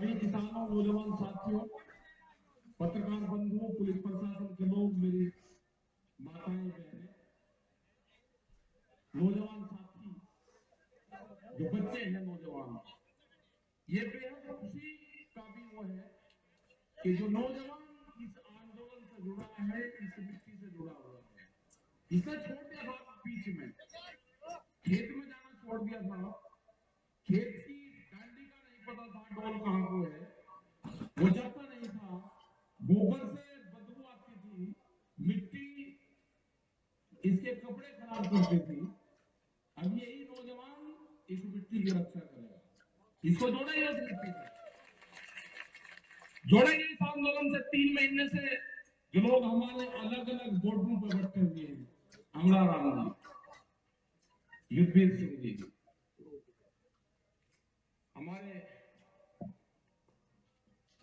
सभी किसानों, नौजवान साथियों, पत्रकार बंधुओं, पुलिस प्रशासन के लोग, मेरी माताएं बहनें, नौजवान साथी, जो बच्चे हैं नौजवान, ये बेहद खुशी का भी वो है कि जो नौजवान इस आंदोलन से जुड़ा है, इस मिट्टी से जुड़ा हुआ है। इसे छोड़ दिया था बीच में, खेत में जाना छोड़ दिया था, खेत की डांडी का नहीं पता था डोल कहां को है, वो जाता नहीं था, गोबर से बदबू आती थी, मिट्टी इसके कपड़े खराब करती थी। अब यही नौजवान इस मिट्टी की रक्षा करेगा, इसको जोड़ेंगे उस मिट्टी से, जोड़ेंगे इस आंदोलन से। 3 महीने से जो लोग हमारे अलग अलग बोर्डों पर बैठे हुए हैं, अमला राम जी, युद्धवीर सिंह जी, हमारे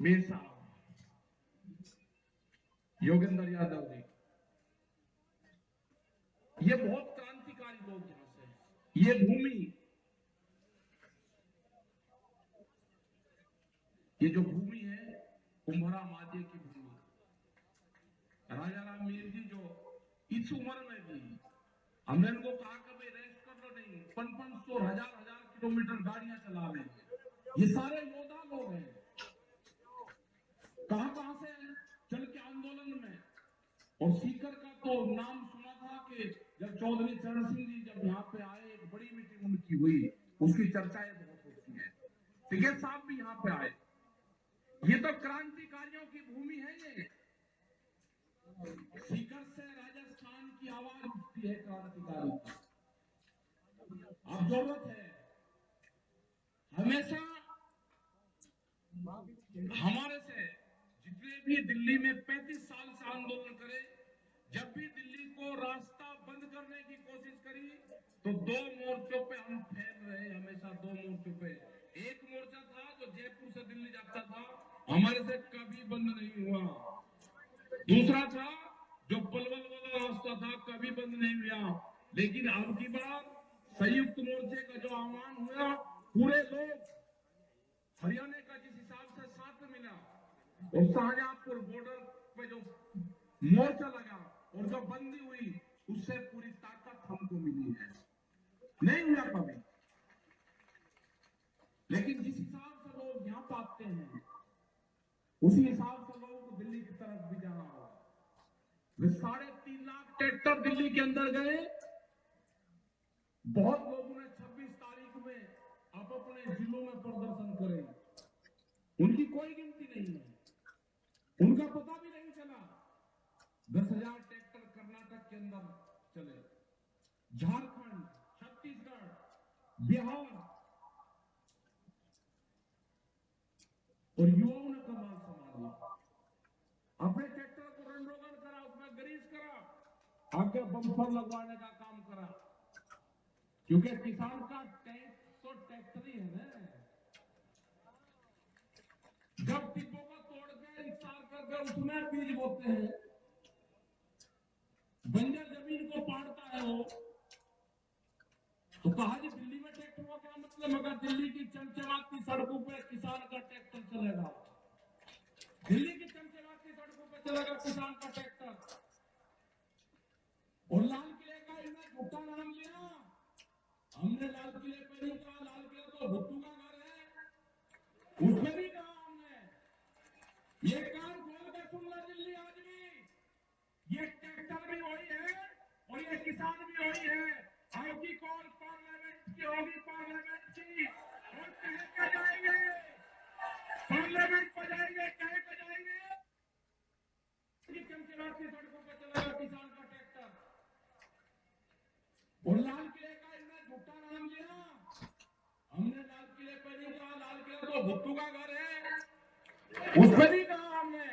मीर साहब, योगेंद्र यादव जी, ये बहुत क्रांतिकारी लोग यहां से, ये भूमि, ये जो भूमि है कुंभरा माजे की भूमि, राजा राम मीर जी जो इस उम्र में भी, हमने इनको कहा कि भाई रेस्ट कर लो, नहीं, 500 हजार किलोमीटर गाड़ियां चला रहे हैं। ये सारे योद्धा लोग हैं, कहां से चल के आंदोलन में। और सीकर का तो नाम सुना था कि जब चौधरी चरण सिंह जी जब यहाँ पे आए, एक बड़ी मीटिंग उनकी हुई, उसकी चर्चाएं बहुत होती है। टिकैत साहब भी यहाँ पे आए। ये तो क्रांतिकारियों की भूमि है। ये सीकर से राजस्थान की आवाज उठती है क्रांतिकारी की। अब जरूरत है हमेशा हमारे से, जितने भी दिल्ली में 35 साल से आंदोलन करे, जब भी दिल्ली को रास्ता बंद करने की कोशिश करी तो 2 मोर्चों पे हम फैल रहे, हमेशा 2 मोर्चों पे। एक मोर्चा था जो जयपुर से दिल्ली जाता था, हमारे से कभी बंद नहीं हुआ। दूसरा था जो पलवल वाला रास्ता था, कभी बंद नहीं हुआ। लेकिन अब की बार संयुक्त मोर्चे का जो आह्वान हुआ, पूरे लोग हरियाणा का जिस हिसाब से साथ मिला, और शाहजहांपुर बॉर्डर पे जो मोर्चा लगा और जो बंदी हुई, उससे पूरी ताकत हमको मिली है। नहीं हुआ कभी। लेकिन जिस हिसाब से लोग यहां पाते हैं, उसी हिसाब से लोगों को दिल्ली की तरफ भी जाना होगा। वे 3.5 लाख ट्रैक्टर दिल्ली के अंदर गए। बहुत लोगों ने 26 तारीख में आप अपने जिलों में प्रदर्शन करें, उनकी कोई गिनती नहीं है, उनका पता भी नहीं चला। 10,000 ट्रैक्टर कर्नाटक के अंदर चले, झारखंड, छत्तीसगढ़, बिहार, और युवाओं ने कमाल संभाला, अपने ट्रैक्टर को रन रोगन करा, उसमें ग्रीस करा, आगे बम्पर लगवाने का काम करा। क्योंकि किसान का टैंक तो ट्रैक्टर ही है ना। जब टिप्पो को तोड़ के इंसार करके उसमें बीज बोते हैं, बंजर जमीन को पाड़ता है वो, तो कहा जी दिल्ली में ट्रैक्टर का क्या मतलब? अगर दिल्ली की चमचमाती सड़कों पे किसान का ट्रैक्टर चलेगा, दिल्ली की चमचमाती सड़कों पे चलेगा किसान का ट्रैक्टर। और लाल किले का इन्हें झूठा नाम लिया। हमने लाल किले पे नहीं कहा, लाल किला तो भुट्टू का घर है, उसमें भी कहा हमने। ये कान खोल के सुन लो दिल्ली आदमी, ये ट्रैक्टर भी वही है और ये किसान भी वही है। आपकी कॉल पार्लियामेंट की होगी, पार्लियामेंट की, और कह के जाएंगे, पार्लियामेंट पर जाएंगे, कह के जाएंगे कि चमचमाती सड़कों पर चलेगा किसान का ट्रैक्टर। और लाल किले का इन्हें झूठा नाम लिया। हमने लाल किले पर नहीं कहा, लाल किला तो भुट्टू का घर है, उस पर भी कहा हमने।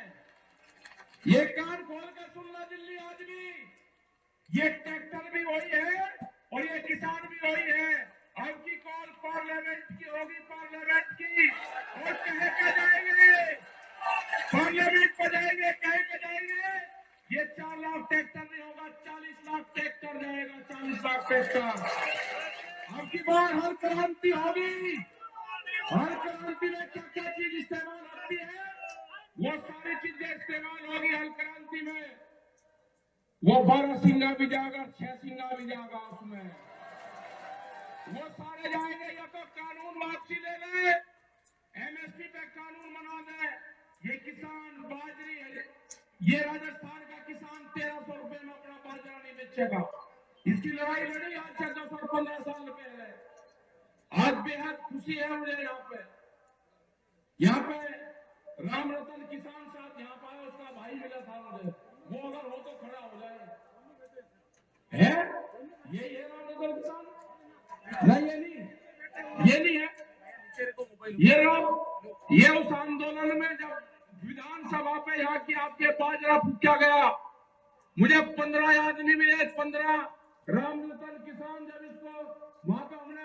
ये कान खोल के सुन लो दिल्ली आदमी, ये ट्रैक्टर भी वही है और ये किसान भी वही है। आपकी कॉल पार्लियामेंट की होगी, पार्लियामेंट की, और कह के जाएंगे, पार्लियामेंट पर जाएंगे, कह के जाएंगे। ये 4 लाख ट्रैक्टर नहीं होगा, 40 लाख ट्रैक्टर जाएगा, 40 लाख ट्रैक्टर। आपकी बार हर क्रांति होगी, हर क्रांति में क्या क्या चीज इस्तेमाल बेगाल होगी हल क्रांति में, वो 12 सिंगा भी जाएगा, 6 सिंगा भी जाएगा उसमें, वो सारे जाएंगे। या तो कानून वापसी ले ले, एमएसपी पे कानून बना दे। ये किसान बाजरी है, ये राजस्थान का किसान 1300 रुपए में अपना बाजरा नहीं बेचेगा। इसकी लड़ाई लड़ी आज से 10 और 15 साल पहले। आज बेहद खुशी है मुझे यहाँ पे राम रतन किसान साहब यहाँ पाया, उसका भाई मिला था मुझे, वो अगर हो तो खड़ा हो जाए। है ये राम रतन किसान नहीं, ये नहीं है। ये उस आंदोलन में जब विधानसभा पे यहाँ की आपके बाजरा फूका गया, मुझे 15 आदमी मिले, 15 राम रतन किसान। जब इसको वहां पे हमने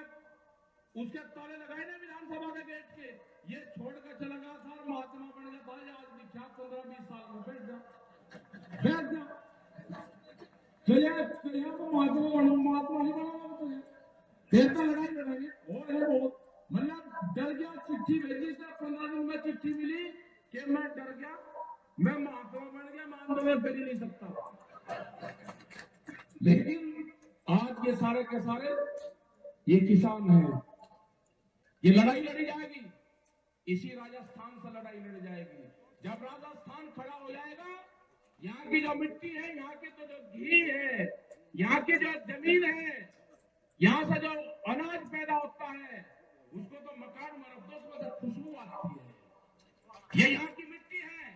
उसके ताले लगाए ना विधानसभा के गेट के, ये छोड़कर चला गया था और महात्मा बन गया था। आज दिखा 15-20 साल में बैठ जा तो यहाँ पर महात्मा नहीं बनाना तुझे, देर का लड़ाई लड़ेंगे। और है बहुत, मतलब डर गया, चिट्ठी भेजी था 15 दिन में, चिट्ठी मिली कि मैं डर गया, मैं महात्मा बन गया, मैं आंदोलन कर ही नहीं सकता। लेकिन आज ये सारे के सारे ये किसान हैं। ये लड़ाई लड़ी जाएगी, इसी राजस्थान से लड़ाई लड़ी जाएगी। जब राजस्थान खड़ा हो जाएगा, यहाँ की जो मिट्टी है, यहाँ के तो जो घी है, यहाँ की जो जमीन है, यहाँ से जो अनाज पैदा होता है, उसको तो मकान में रख दो, उसमें तो खुशबू आती है। ये यहाँ की मिट्टी है,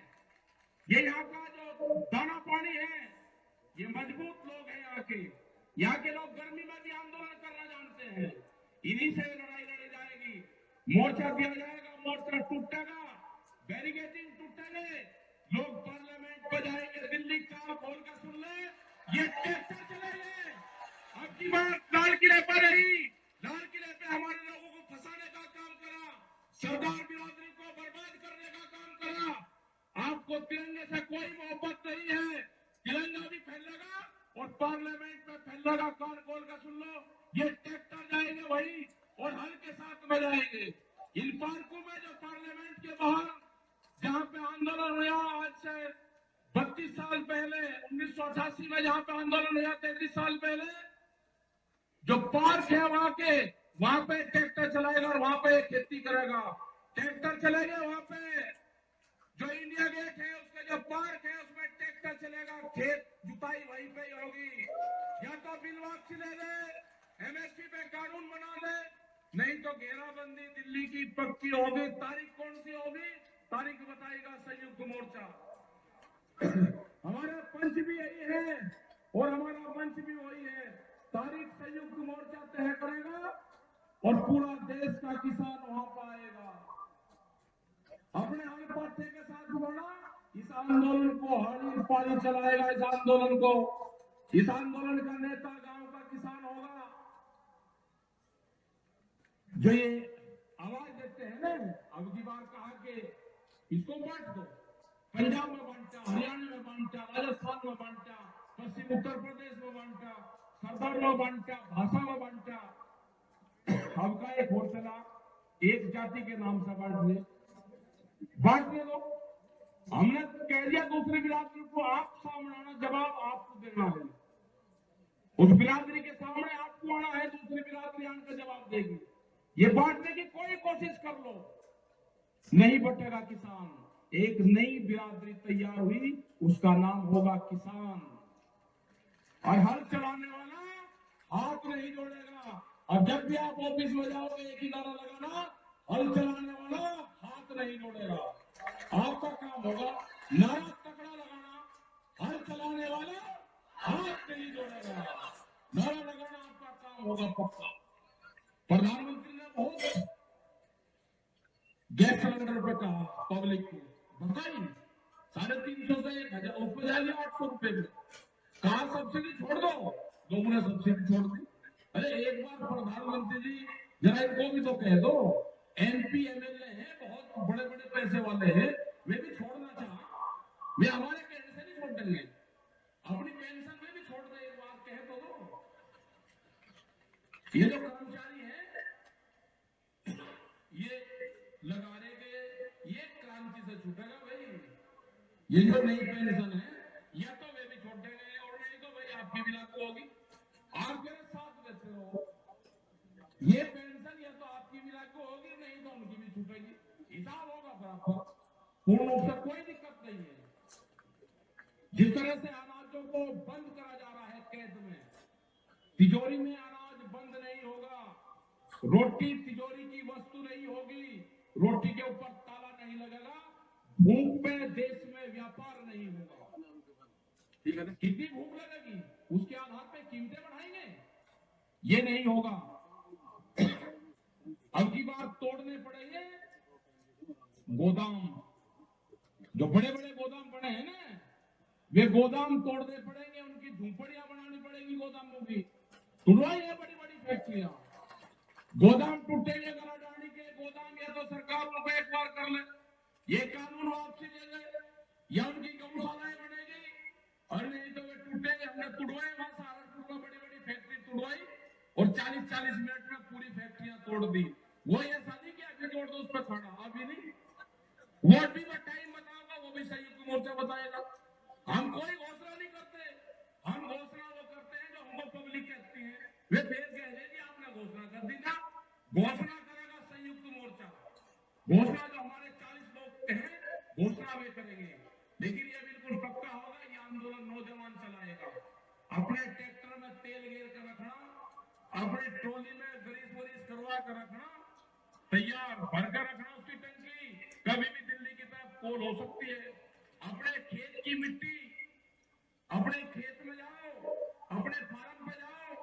ये यहाँ का जो दाना पानी है, ये मजबूत लोग हैं यहाँ के लोग गर्मी में भी आंदोलन करना जानते हैं। इन्हीं से लड़ाई लड़ी जाएगी। मोर्चा दिया जाएगा, मोर्चा टूटेगा, बैरिकेडिंग टूटेंगे, लोग पार्लियामेंट को जाएंगे। दिल्ली का खोल कर सुन ले, ये ट्रैक्टर चलेंगे। अब की बात लाल किले पर रही, लाल किले पे हमारे लोगों को फंसाने का काम करा, सरदार बिरादरी को बर्बाद करने का काम करा। आपको तिरंगे से कोई मोहब्बत नहीं है, तिरंगा भी फैलेगा और पार्लियामेंट में फैलेगा। कान खोल कर सुन लो, ये ट्रैक्टर जाएंगे वही और हल के साथ में जाएंगे। इन पार्कों में जो पार्लियामेंट के बाहर जहां पे आंदोलन हुआ आज से 32 साल पहले, 1988 में जहां पे आंदोलन हुआ 33 साल पहले, जो पार्क है वहां पे ट्रैक्टर चलाएगा और वहां पे खेती करेगा। ट्रैक्टर चलेगा वहां पे, जो इंडिया गेट है उसका जो पार्क है उसमें ट्रैक्टर चलेगा, खेत जुताई वहीं पे होगी। या तो बिल वापसी ले ले, एमएसपी पे कानून बना ले, नहीं तो घेराबंदी दिल्ली की पक्की होगी। तारीख कौन सी होगी, तारीख बताएगा संयुक्त मोर्चा। हमारा पंच भी यही है और हमारा मंच भी वही है। तारीख संयुक्त मोर्चा तय करेगा और पूरा देश का किसान वहां पर आएगा। अपने हर पार्टी के साथ जोड़ा, इस आंदोलन को हरी पारी चलाएगा। इस आंदोलन का नेता गांव का किसान होगा। जो ये आवाज देते हैं ना, अब की बार कहा कि इसको बांट दो, पंजाब में बांटा, हरियाणा में बांटा, राजस्थान में बांटा, पश्चिम उत्तर प्रदेश में बांटा, सरदार में बांटा, भाषा में बांटा। अब का एक और चला, एक जाति के नाम से बांटने दो। हमने कह दिया दूसरी बिरादरी को, आप सामने आना, जवाब आपको देना है। उस बिरादरी के सामने आपको आना है, दूसरी बिरादरी आकर जवाब देगी। ये बांटने की कोई कोशिश कर लो, नहीं बटेगा किसान। एक नई बिरादरी तैयार हुई, उसका नाम होगा किसान। और हल चलाने वाला हाथ नहीं जोड़ेगा। और जब भी आप ऑफिस में जाओगे एक ही नारा लगाना, हल चलाने वाला हाथ नहीं जोड़ेगा। आपका काम होगा नारा तकड़ा लगाना, हल चलाने वाला हाथ नहीं जोड़ेगा। नारा लगाना आपका काम होगा पक्का। प्रधानमंत्री ने बहुत गैस सिलेंडर पे कहा, पब्लिक को बताइए 350 से 1000 ऊपर जाएगी 800 रुपए में। कहा सब्सिडी छोड़ दो, लोगों ने सब्सिडी छोड़ दी। अरे एक बार प्रधानमंत्री जी जरा इनको भी तो कह दो, एमपी एमएलए हैं, बहुत बड़े बड़े पैसे वाले हैं, वे भी छोड़ना चाह, वे हमारे कहने से नहीं छोड़ देंगे, अपनी पेंशन में भी छोड़ दे, एक बार कह तो दो। ये जो कर्मचारी है, ये लगाने के, ये क्रांति से छूटेगा भाई। ये जो नई पेंशन है या तो वे भी छोड़ देंगे और नहीं तो भाई आपकी भी लागू होगी। आप मेरे साथ देते रहो, ये पेंशन या तो आपकी भी लागू होगी नहीं तो उनकी भी छूटेगी, हिसाब होगा बराबर, पूर्ण रूप से कोई दिक्कत नहीं है। जिस तरह से अनाजों को बंद करा जा रहा है कैद में, तिजोरी में अनाज बंद नहीं होगा, रोटी तिजोरी की वस्तु नहीं होगी, रोटी के ऊपर ताला नहीं लगेगा, भूख में देश में व्यापार नहीं होगा। ठीक है ना? कितनी भूख लगेगी उसके आधार पे कीमतें बढ़ाएंगे, ये नहीं होगा। अब की बार तोड़ने पड़ेंगे गोदाम, जो बड़े बड़े गोदाम बने हैं ना, वे गोदाम तोड़ने पड़ेंगे, उनकी झूंपड़ियां बनानी पड़ेगी गोदामों की, तुड़वाई है बड़ी बड़ी फैक्ट्रियां, गोदाम टूटेंगे गलाडांडी के गोदाम, या तो सरकार उनको एक बार कर ले, ये कानून वापसी ले ले, या उनकी गौशालाएं बनेगी, और नहीं तो वे टूटेंगे। हमने तुड़वाए वहां सहारनपुर में बड़ी बड़ी फैक्ट्री तुड़वाई और 40-40 मिनट में पूरी फैक्ट्रियां तोड़ दी। वो ये शादी की अभी तोड़ दो उस पर खड़ा, अभी नहीं, वोट भी मैं टाइम बताऊंगा, वो भी संयुक्त मोर्चा बताएगा। हम कोई घोषणा नहीं करते, हम घोषणा वो करते हैं जो हमको पब्लिक कहती है, वे फिर कह देगी आपने घोषणा कर दी ना, घोषणा करेगा संयुक्त मोर्चा, घोषणा जो हमारे 40 लोग कहें घोषणा वे करेंगे, लेकिन ये बिल्कुल पक्का होगा, ये आंदोलन नौजवान चलाएगा। अपने ट्रैक्टर में तेल घेर कर रखना, अपनी ट्रॉली में ग्रीस वरीस करवा कर रखना, तैयार भरकर रखना उसकी टंकी, कभी भी दिल्ली की तरफ पोल हो सकती है। अपने खेत की मिट्टी, अपने खेत में जाओ, अपने फार्म पे जाओ,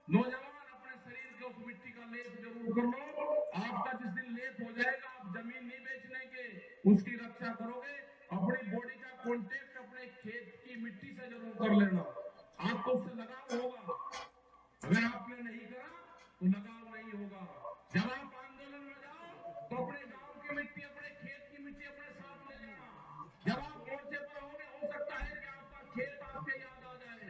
नौजवान अपने शरीर के उस मिट्टी का लेप जरूर कर लो। आपका जिस दिन लेप हो जाएगा, आप जमीन नहीं बेचने के, उसकी रक्षा करोगे, अपनी बॉडी का कॉन्टेक्ट अपने खेत की मिट्टी से जरूर कर लेना, आपको उससे लगाव होगा। अगर आपने नहीं करा तो लगाव नहीं होगा। जब आप आंदोलन में जाओ तो अपने गांव की मिट्टी, अपने खेत की मिट्टी अपने साथ ले जाना। जब आप मोर्चे पर आओगे, हो सकता है कि आपका खेत आपके याद आ जाए,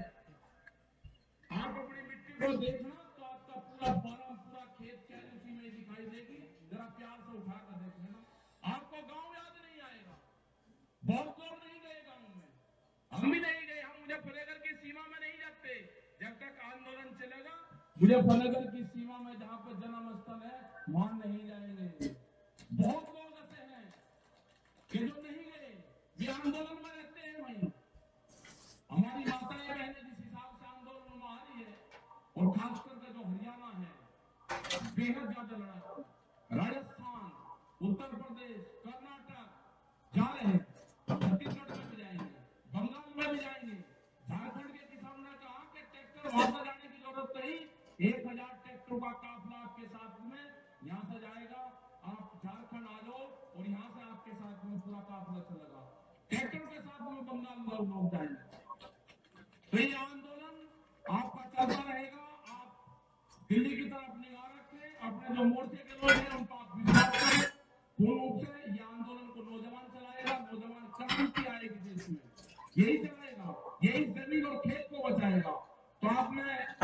आप अपनी मिट्टी को देखना तो आपका पूरा फार्म, पूरा खेत क्या उसी में दिखाई देगी, जरा प्यार से उठा कर देख लेना, आपको गांव याद नहीं आएगा। बहुत लोग नहीं गए गांव में, हम भी नहीं गए, हम मुजफ्फरनगर की सीमा में नहीं जाते, जब तक आंदोलन चलेगा मुजफ्फरनगर की सीमा में जहां पर जन्म स्थल है वहां नहीं जाएंगे। बहुत लोग ऐसे हैं कि जो नहीं गए, ये आंदोलन में रहते हैं वहीं। हमारी माताएं बहनें जिस हिसाब से आंदोलन में आ रही है, और खास करके जो हरियाणा है बेहद ज्यादा लड़ा, राजस्थान, उत्तर प्रदेश, कर्नाटक जा रहे हैं, छत्तीसगढ़ में भी जाएंगे, बंगाल में भी जाएंगे, झारखंड के किसानों ने कहा कि ट्रैक्टर वहां से जाने की जरूरत नहीं, 1000 ट्रैक्टरों का काफिला आपके साथ में यहां से जाएगा, आप झारखंड आ जाओ और यहां से आपके साथ में पूरा काफिला चलेगा, ट्रैक्टर के साथ में बंगाल लोग जाएंगे। तो ये आंदोलन आपका चलता रहेगा। आप दिल्ली की तरफ निगाह रखें, अपने जो मोर्चे के लोग हैं उनका आप विश्वास करें, पूर्ण रूप से ये आंदोलन को नौजवान चलाएगा, नौजवान क्रांति आएगी देश में, यही चलाएगा, यही जमीन और खेत को बचाएगा। तो आपने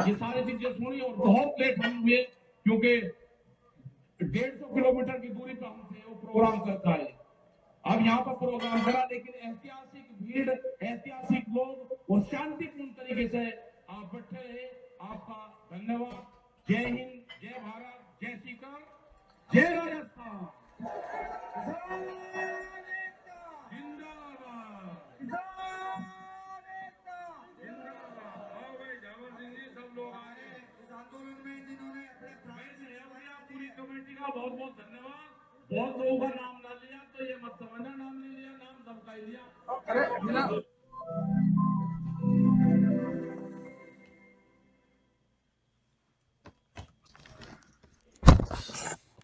ये सारी चीजें सुनी और बहुत लेट हम हुए, क्योंकि 150 किलोमीटर की दूरी पर हम थे, वो प्रोग्राम करता है, अब यहाँ पर प्रोग्राम करा, लेकिन ऐतिहासिक भीड़, ऐतिहासिक लोग और शांतिपूर्ण तरीके से आप बैठे रहे, आपका धन्यवाद। जय हिंद, जय भारत, जय सीकर, जय राजस्थान, जिंदाबाद, जिंदाबाद। आओ भाई झावर सिंह जी, सब लोग आए इस आंदोलन में, जिन्होंने अपने पूरी कमेटी का बहुत बहुत धन्यवाद। बहुत लोगों का नाम ना लिया तो ये मत समझना, नाम नहीं लिया, नाम सबका ही लिया।